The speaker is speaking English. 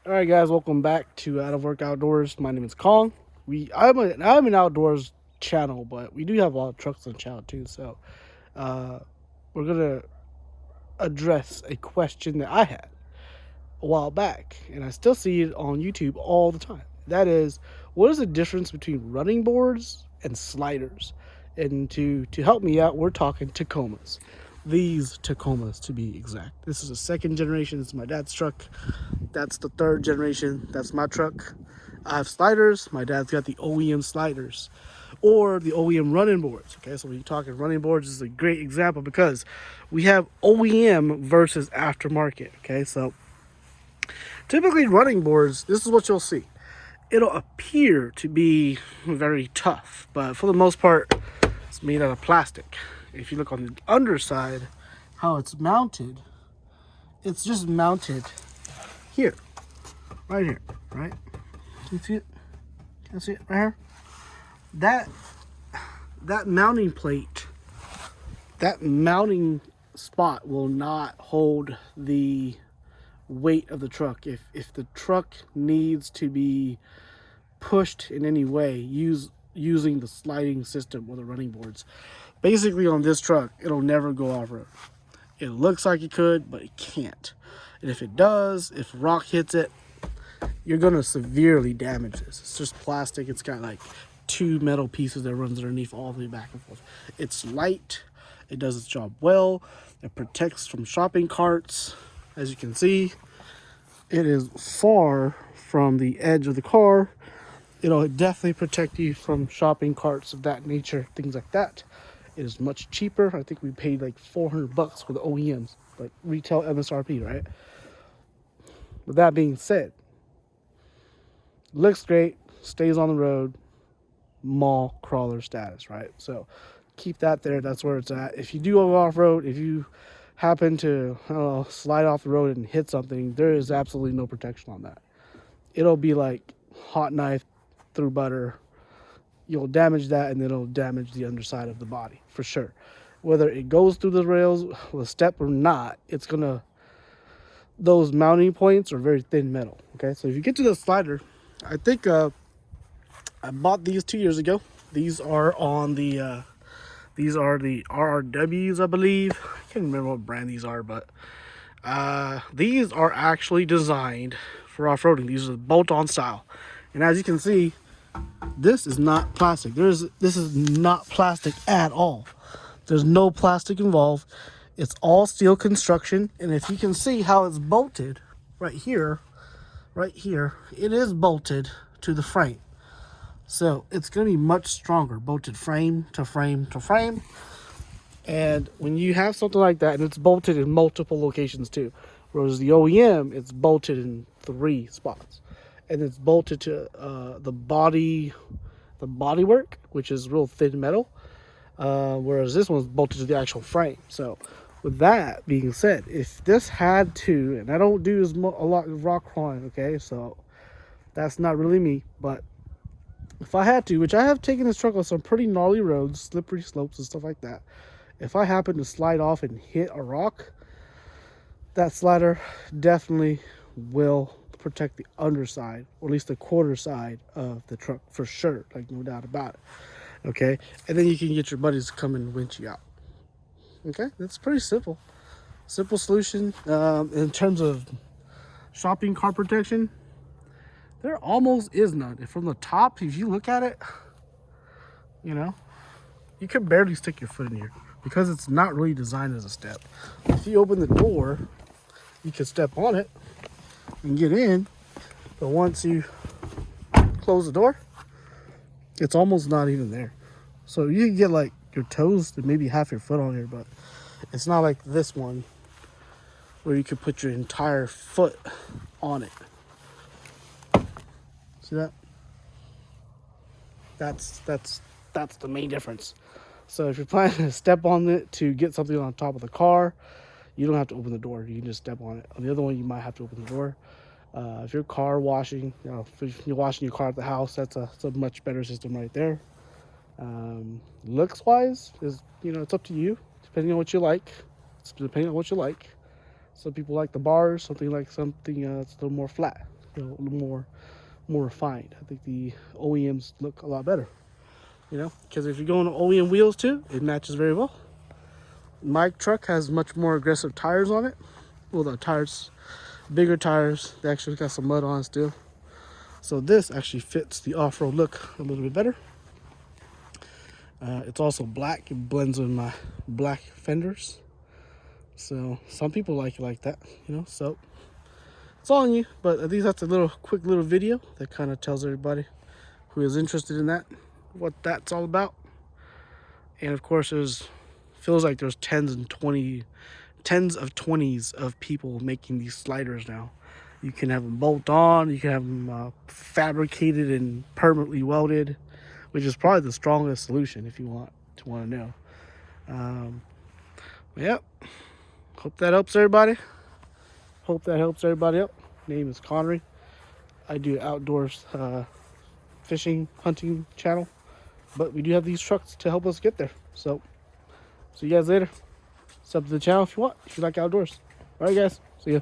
All right, guys, welcome back to Out of Work Outdoors. My name is Kong. I'm an outdoors channel, but we do have a lot of trucks on the channel too. So uh, we're gonna address a question that I had a while back, and I still see it on YouTube all the time. That is, what is the difference between running boards and sliders? And to help me out, we're talking Tacomas. These Tacomas, to be exact. This is a second generation. This is my dad's truck. That's the third generation. That's my truck. I have sliders. My dad's got the OEM sliders or the OEM running boards. Okay, so when you're talking running boards, this is a great example because we have OEM versus aftermarket. Okay, so typically running boards, this is what you'll see. It'll appear to be very tough, but for the most part, it's made out of plastic. If you look on the underside, how it's mounted, it's just mounted here, right here, right? Can you see it? Can you see it right here? That that mounting plate, that mounting spot will not hold the weight of the truck. If the truck needs to be pushed in any way, using the sliding system or the running boards. Basically, on this truck, it'll never go off road. It looks like it could, but it can't. And if it does, if a rock hits it, you're gonna severely damage this. It's just plastic. It's got like two metal pieces that runs underneath all the way back and forth. It's light. It does its job well. It protects from shopping carts. As you can see, it is far from the edge of the car. It'll definitely protect you from shopping carts of that nature, things like that. It is much cheaper. I think we paid like $400 for the OEMs, like retail MSRP, right? With that being said, looks great, stays on the road, mall crawler status, right? So keep that there. That's where it's at. If you do go off road, if you happen to, I don't know, slide off the road and hit something, there is absolutely no protection on that. It'll be like hot knife through butter. You'll damage that, and then it'll damage the underside of the body for sure. Whether it goes through the rails with a step or not, it's gonna. Those mounting points are very thin metal. Okay, so if you get to the slider, I think I bought these 2 years ago. These are on the these are the RRWs, I believe. I can't remember what brand these are, but these are actually designed for off-roading. These are bolt-on style, and as you can see, this is not plastic. This is not plastic at all. There's no plastic involved. It's all steel construction, and if you can see how it's bolted right here, it is bolted to the frame. So it's going to be much stronger, bolted frame to frame to frame. And when you have something like that, and it's bolted in multiple locations too, whereas the OEM, it's bolted in 3 spots, and it's bolted to the bodywork, which is real thin metal, whereas this one's bolted to the actual frame. So with that being said, if this had to, and I don't do a lot of rock crawling, okay, so that's not really me, but if I had to, which I have taken this truck on some pretty gnarly roads, slippery slopes and stuff like that, if I happen to slide off and hit a rock, that slider definitely will protect the underside, or at least the quarter side of the truck for sure, like no doubt about it. Okay, and then you can get your buddies to come and winch you out. Okay, that's pretty simple solution. In terms of shopping cart protection, there almost is none. If from the top, if you look at it, you know, you can barely stick your foot in here because it's not really designed as a step. If you open the door, you can step on it and get in, but once you close the door, it's almost not even there. So you can get like your toes to maybe half your foot on here, but it's not like this one where you could put your entire foot on it. See that? That's the main difference. So if you're planning to step on it to get something on top of the car, you don't have to open the door. You can just step on it. On the other one, you might have to open the door. If you're car washing, if you're washing your car at the house, that's a much better system right there. Looks wise is, it's up to you, depending on what you like. It's depending on what you like. Some people like the bars, something that's a little more flat. a little more refined. I think the OEMs look a lot better, because if you're going to OEM wheels too, it matches very well. My truck has much more aggressive tires on it. Well, the tires, bigger tires, they actually got some mud on still. So this actually fits the off-road look a little bit better. It's also black. It blends with my black fenders. So some people like it like that, so it's all on you. But at least that's a quick little video that kind of tells everybody who is interested in that what that's all about. And of course, feels like there's tens of 20s of people making these sliders now. You can have them bolt on, you can have them fabricated and permanently welded, which is probably the strongest solution if you want to know. Yep. Hope that helps everybody. Out. Name is Connery. I do outdoors fishing, hunting channel, but we do have these trucks to help us get there. So, see you guys later. Sub to the channel if you want, if you like outdoors. All right, guys. See ya.